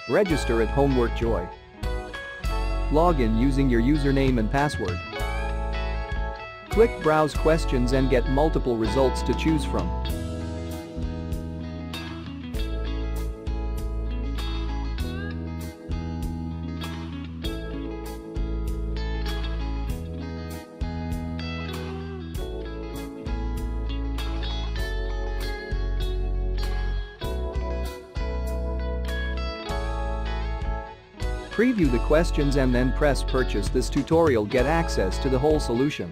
Register at Homework Joy. Log in using your username and password. Click Browse Questions and get multiple results to choose from. Preview the questions and then press Purchase. This tutorial get access to the whole solution.